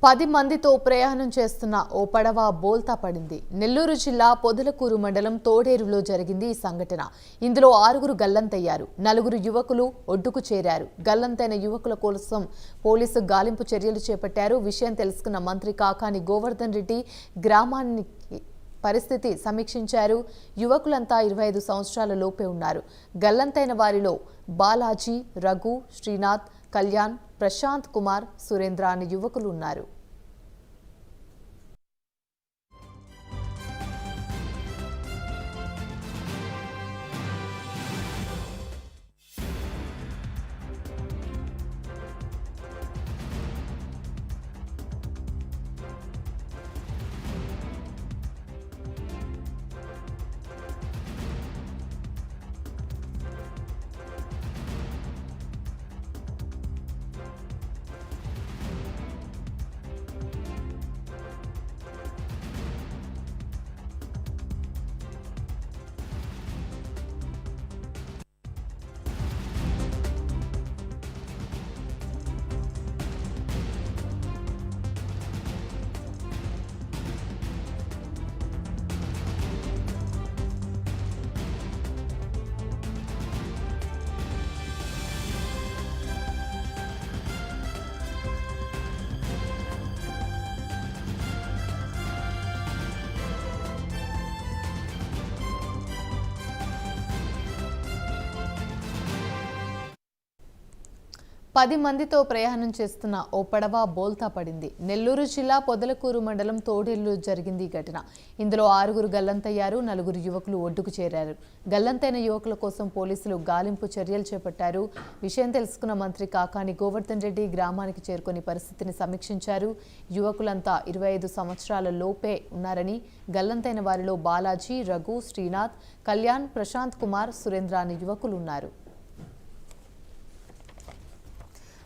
10 మందితో ప్రయాణం చేస్తున్న ఓ పడవ బోల్తా పడింది. నెల్లూరు జిల్లా పొదలకూరు మండలం తోడేరులో జరిగింది ఈ సంఘటన. ఇందులో 6 గల్లంతయ్యారు. 4 యువకులు ఒడ్డుకు చేరారు. గల్లంతైన యువకుల కోసం పోలీసు గాలింపు చర్యలు చేపట్టారు. విషయం తెలుసుకున్న మంత్రి కాకాని గోవర్ధన్ రెడ్డి గ్రామానికి పరిస్థితి సమీక్షించారు. యువకులంతా 25 సంవత్సరాల లోపే ఉన్నారు. గల్లంతైన వారిలో బాలాజీ, రఘు, శ్రీనాథ్, కళ్యాణ్, ప్రశాంత్ కుమార్, సురేంద్ర అనే యువకులు ఉన్నారు. పది మందితో ప్రయాణం చేస్తున్న ఓ పడవ బోల్తా పడింది. నెల్లూరు జిల్లా పొదలకూరు మండలం తోడేరులో జరిగింది ఈ ఘటన. ఇందులో 6 గల్లంతయ్యారు. 4 యువకులు ఒడ్డుకు చేరారు. గల్లంతైన యువకుల కోసం పోలీసులు గాలింపు చర్యలు చేపట్టారు. విషయం తెలుసుకున్న మంత్రి కాకాని గోవర్ధన్ రెడ్డి గ్రామానికి చేరుకొని పరిస్థితిని సమీక్షించారు. యువకులంతా 25 సంవత్సరాల లోపే ఉన్నారని, గల్లంతైన వారిలో బాలాజీ, రఘు, శ్రీనాథ్, కళ్యాణ్, ప్రశాంత్ కుమార్, సురేంద్ర అనే యువకులు ఉన్నారు.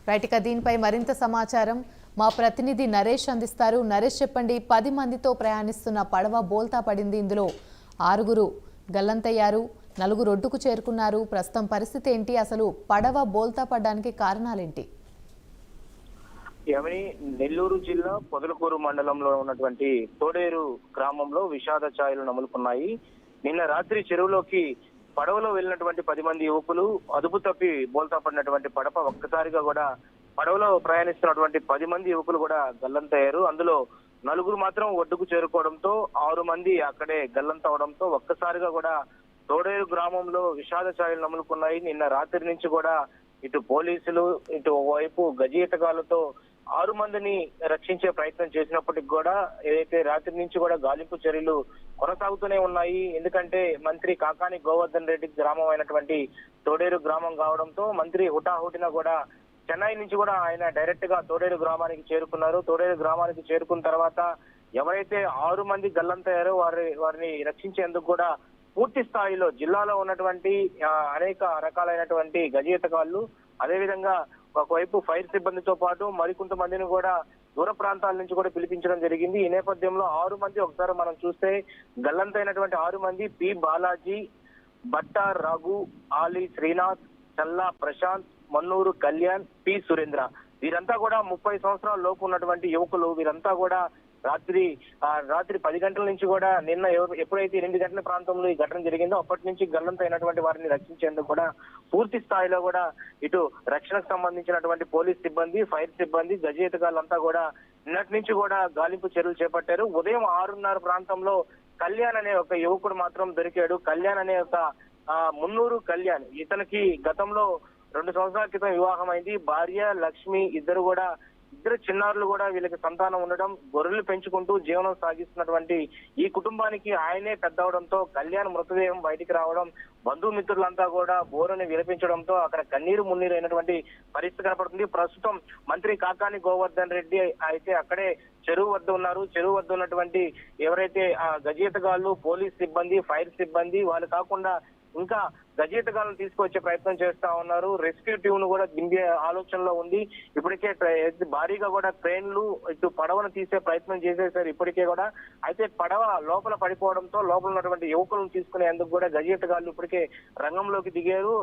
రైట్, ఇక దీనిపై మరింత సమాచారం మా ప్రతినిధి నరేష్ అందిస్తారు. నరేష్, చెప్పండి. 10 మందితో ప్రయాణిస్తున్న పడవ బోల్తా పడింది. ఇందులో 6 గల్లంతయ్యారు, 4 ఒడ్డుకు చేరుకున్నారు. ప్రస్తుతం పరిస్థితి ఏంటి? అసలు పడవ బోల్తా పడడానికి కారణాలేంటి? నెల్లూరు జిల్లా పొదలకూరు మండలంలో ఉన్నటువంటి తోడేరు గ్రామంలో విషాద ఛాయలు నములుకున్నాయి. నిన్న రాత్రి చెరువులోకి పడవలో వెళ్ళినటువంటి 10 మంది యువకులు అదుపు తప్పి బోల్తా పడినటువంటి పడవ ఒక్కసారిగా కూడా పడవలో ప్రయాణిస్తున్నటువంటి 10 మంది యువకులు కూడా గల్లంతయ్యారు. అందులో 4 మాత్రం ఒడ్డుకు చేరుకోవడంతో 6 మంది అక్కడే గల్లంతవడంతో ఒక్కసారిగా కూడా తోడేరు గ్రామంలో విషాద ఛాయలు నములుకున్నాయి. నిన్న రాత్రి నుంచి కూడా ఇటు పోలీసులు, ఇటు వైపు గజీతగాలతో 6 మందిని రక్షించే ప్రయత్నం చేసినప్పటికి కూడా ఏదైతే రాత్రి నుంచి కూడా గాలింపు చర్యలు కొనసాగుతూనే ఉన్నాయి. ఎందుకంటే మంత్రి కాకాని గోవర్ధన్ రెడ్డి గ్రామం అయినటువంటి తోడేరు గ్రామం కావడంతో మంత్రి హుటాహుటిన కూడా చెన్నై నుంచి కూడా ఆయన డైరెక్ట్ గా తోడేరు గ్రామానికి చేరుకున్నారు. తోడేరు గ్రామానికి చేరుకున్న తర్వాత ఎవరైతే 6 మంది గల్లంతయ్యారో వారిని రక్షించేందుకు కూడా పూర్తి స్థాయిలో జిల్లాలో ఉన్నటువంటి అనేక రకాలైనటువంటి గజీతగాళ్ళు, అదేవిధంగా ఒకవైపు ఫైర్ సిబ్బందితో పాటు మరికొంతమందిని కూడా దూర ప్రాంతాల నుంచి కూడా పిలిపించడం జరిగింది. ఈ నేపథ్యంలో 6 మంది ఒకసారి మనం చూస్తే గల్లంతైనటువంటి 6 మంది పి బాలాజీ, బట్ట రఘు, ఆలి శ్రీనాథ్, చల్లా ప్రశాంత్, మన్నూరు కళ్యాణ్, పి సురేంద్ర. వీరంతా కూడా 30 సంవత్సరాల లోపు ఉన్నటువంటి యువకులు. వీరంతా కూడా రాత్రి 10 గంటల నుంచి కూడా నిన్న ఎప్పుడైతే 8 గంటల ప్రాంతంలో ఈ ఘటన జరిగిందో అప్పటి నుంచి గల్లంతైనటువంటి వారిని రక్షించేందుకు కూడా పూర్తి స్థాయిలో కూడా ఇటు రక్షణకు సంబంధించినటువంటి పోలీస్ సిబ్బంది, ఫైర్ సిబ్బంది, గజేతగాళ్ళంతా కూడా నిన్నటి నుంచి కూడా గాలింపు చర్యలు చేపట్టారు. ఉదయం 6:30 ప్రాంతంలో కళ్యాణ్ అనే ఒక యువకుడు మాత్రం దొరికాడు. కళ్యాణ్ అనే ఒక మున్నూరు కళ్యాణ్, ఇతనికి గతంలో 2 సంవత్సరాల క్రితం వివాహం అయింది. భార్య లక్ష్మి, ఇద్దరు చిన్నారులు కూడా వీళ్ళకి సంతానం ఉండడం, గొర్రెలు పెంచుకుంటూ జీవనం సాగిస్తున్నటువంటి ఈ కుటుంబానికి ఆయనే పెద్దవడంతో కళ్యాణ్ మృతదేహం బయటికి రావడం, బంధుమిత్రులంతా కూడా బోరుని విలపించడంతో అక్కడ కన్నీరు మున్నీరు అయినటువంటి పరిస్థితి కనపడుతుంది. ప్రస్తుతం మంత్రి కాకాని గోవర్ధన్ రెడ్డి అయితే అక్కడే చెరువు వద్ద ఉన్నారు. చెరువు వద్ద ఉన్నటువంటి ఎవరైతే గజీతగాళ్ళు, పోలీస్ సిబ్బంది, ఫైర్ సిబ్బంది, వాళ్ళు కాకుండా ఇంకా గజేతగాలను తీసుకొచ్చే ప్రయత్నం చేస్తా ఉన్నారు. రెస్క్యూ టీమ్ ను కూడా దింపే ఆలోచనలో ఉంది. ఇప్పటికే భారీగా కూడా ట్రైన్లు ఇటు పడవను తీసే ప్రయత్నం చేసేసారు ఇప్పటికే కూడా. అయితే పడవ లోపల పడిపోవడంతో లోపల ఉన్నటువంటి యువకులను తీసుకునేందుకు కూడా గజేతగాళ్ళు ఇప్పటికే రంగంలోకి దిగారు.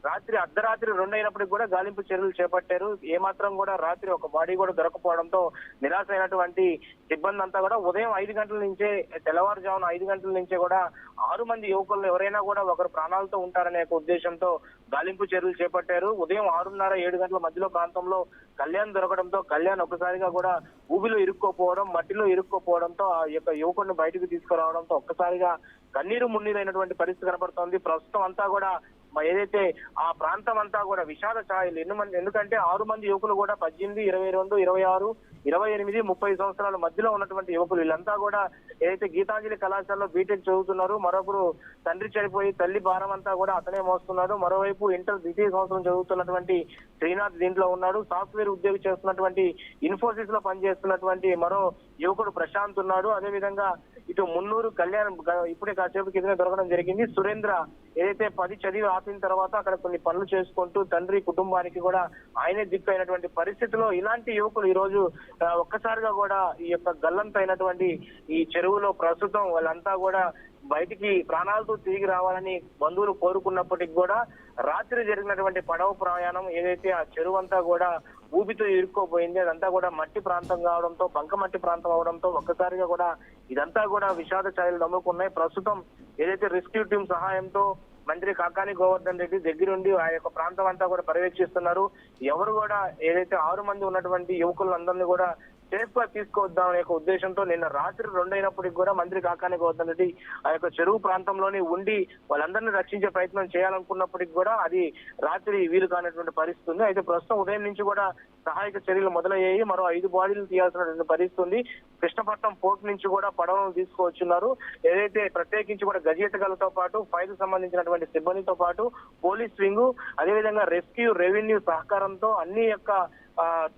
రాత్రి అర్ధరాత్రి 2 అయినప్పటికీ కూడా గాలింపు చర్యలు చేపట్టారు. ఏమాత్రం కూడా రాత్రి ఒక బాడీ కూడా దొరకపోవడంతో నిరాశ అయినటువంటి సిబ్బంది అంతా కూడా ఉదయం 5 గంటల నుంచే, తెల్లవారుజామున 5 గంటల నుంచే కూడా 6 మంది యువకులను ఎవరైనా కూడా ఒకరు ప్రాణాలతో ఉంటారనే ఉద్దేశంతో గాలింపు చర్యలు చేపట్టారు. ఉదయం 6:30, 7 గంటల మధ్యలో ప్రాంతంలో కళ్యాణ్ దొరకడంతో కళ్యాణ్ ఒకసారిగా కూడా ఊబిలో ఇరుక్కోపోవడం, మట్టిలో ఇరుక్కోపోవడంతో ఆ యొక్క యువకుడిని బయటకు తీసుకురావడంతో ఒక్కసారిగా కన్నీరు మున్నీరైనటువంటి పరిస్థితి కనబడుతోంది. ప్రస్తుతం అంతా కూడా ఏదైతే ఆ ప్రాంతం అంతా కూడా విషాద ఛాయలు. ఎందుకంటే 6 మంది యువకులు కూడా 18, 22, 26, 28, 30 సంవత్సరాల మధ్యలో ఉన్నటువంటి యువకులు. వీళ్ళంతా కూడా ఏదైతే గీతాంజలి కళాశాలలో బీటెక్ చదువుతున్నారు. మరొకరు తండ్రి చనిపోయి తల్లి భారం అంతా కూడా అతనే మోస్తున్నాడు. మరోవైపు ఇంటర్ ద్వితీయ సంవత్సరం చదువుతున్నటువంటి శ్రీనాథ్ దీంట్లో ఉన్నాడు. సాఫ్ట్వేర్ ఉద్యోగి చేస్తున్నటువంటి ఇన్ఫోసిస్ లో పనిచేస్తున్నటువంటి మరో యువకుడు ప్రశాంత్ ఉన్నాడు. అదేవిధంగా ఇటు మున్నూరు కళ్యాణ్ ఇప్పుడే కాసేపు కింద దొరకడం జరిగింది. సురేంద్ర ఏదైతే 10 చదివి ఆపిన తర్వాత అక్కడ కొన్ని పనులు చేసుకుంటూ తండ్రి కుటుంబానికి కూడా ఆయనే దిక్కు అయినటువంటి పరిస్థితిలో ఇలాంటి యువకులు ఈ రోజు ఒక్కసారిగా కూడా ఈ యొక్క గల్లంతైనటువంటి ఈ చెరువులో ప్రస్తుతం వాళ్ళంతా కూడా బయటికి ప్రాణాలతో తిరిగి రావాలని బంధువులు కోరుకున్నప్పటికీ కూడా రాత్రి జరిగినటువంటి పడవ ప్రయాణం ఏదైతే ఆ చెరువు అంతా కూడా ఊబితో ఇరుక్కోపోయింది. అదంతా కూడా మట్టి ప్రాంతం కావడంతో, బంక మట్టి ప్రాంతం అవడంతో ఒక్కసారిగా కూడా ఇదంతా కూడా విషాద ఛాయలు నమ్ముకున్నాయి. ప్రస్తుతం ఏదైతే రెస్క్యూ టీం సహాయంతో మంత్రి కాకాని గోవర్ధన్ రెడ్డి దగ్గరుండి ఆ యొక్క ప్రాంతం అంతా కూడా పర్యవేక్షిస్తున్నారు. ఎవరు కూడా ఏదైతే 6 మంది ఉన్నటువంటి యువకులందరినీ కూడా సేఫ్ గా తీసుకొద్దాం అనే ఉద్దేశంతో నిన్న రాత్రి 2 అయినప్పటికీ కూడా మంత్రి కాకాని గోవర్ధన్ రెడ్డి ఆ యొక్క చెరువు ప్రాంతంలోనే ఉండి వాళ్ళందరినీ రక్షించే ప్రయత్నం చేయాలనుకున్నప్పటికీ కూడా అది రాత్రి వీలు కానటువంటి పరిస్థితి ఉంది. అయితే ప్రస్తుతం ఉదయం నుంచి కూడా సహాయక చర్యలు మొదలయ్యాయి. మరో 5 బాడీలు తీయాల్సినటువంటి పరిస్థితి ఉంది. కృష్ణపట్నం పోర్ట్ నుంచి కూడా పడవలను తీసుకువచ్చున్నారు. ఏదైతే ప్రత్యేకించి కూడా గజేతగాలతో పాటు ఫైర్ సంబంధించినటువంటి సిబ్బందితో పాటు పోలీస్ వింగ్, అదేవిధంగా రెస్క్యూ, రెవెన్యూ సహకారంతో అన్ని యొక్క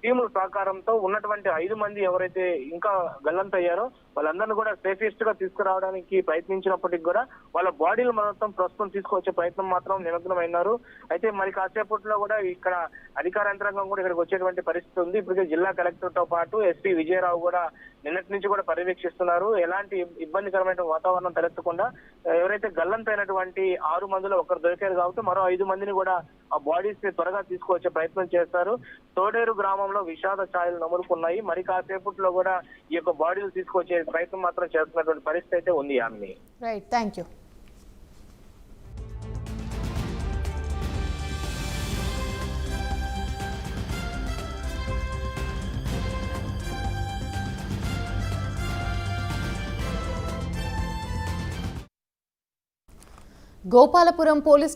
టీముల సహకారంతో ఉన్నటువంటి 5 మంది ఎవరైతే ఇంకా గల్లంతయ్యారో వాళ్ళందరినీ కూడా సేఫెస్ట్ గా తీసుకురావడానికి ప్రయత్నించినప్పటికీ కూడా వాళ్ళ బాడీలు మొత్తం ప్రస్తుతం తీసుకొచ్చే ప్రయత్నం మాత్రం నిమగ్నమైనారు. అయితే మరి కాసేపట్లో కూడా ఇక్కడ అధికార యంత్రాంగం కూడా ఇక్కడికి వచ్చేటువంటి పరిస్థితి ఉంది. ఇప్పటికే జిల్లా కలెక్టర్ తో పాటు ఎస్పీ విజయరావు కూడా నిన్నటి నుంచి కూడా పర్యవేక్షిస్తున్నారు. ఎలాంటి ఇబ్బందికరమైన వాతావరణం తలెత్తకుండా ఎవరైతే గల్లంతైనటువంటి 6 మందిలో ఒకరు దొరికారు కాబట్టి మరో 5 మందిని కూడా ఆ బాడీస్ ని త్వరగా తీసుకువచ్చే ప్రయత్నం చేస్తారు. తోడేరు గ్రామంలో విషాద ఛాయలు నములుకున్నాయి. మరి కాసేపట్లో కూడా ఈ యొక్క బాడీలు తీసుకొచ్చే ప్రయత్నం మాత్రం చేస్తున్నటువంటి పరిస్థితి అయితే ఉంది. ఆమె right, thank you. Gopalapuram police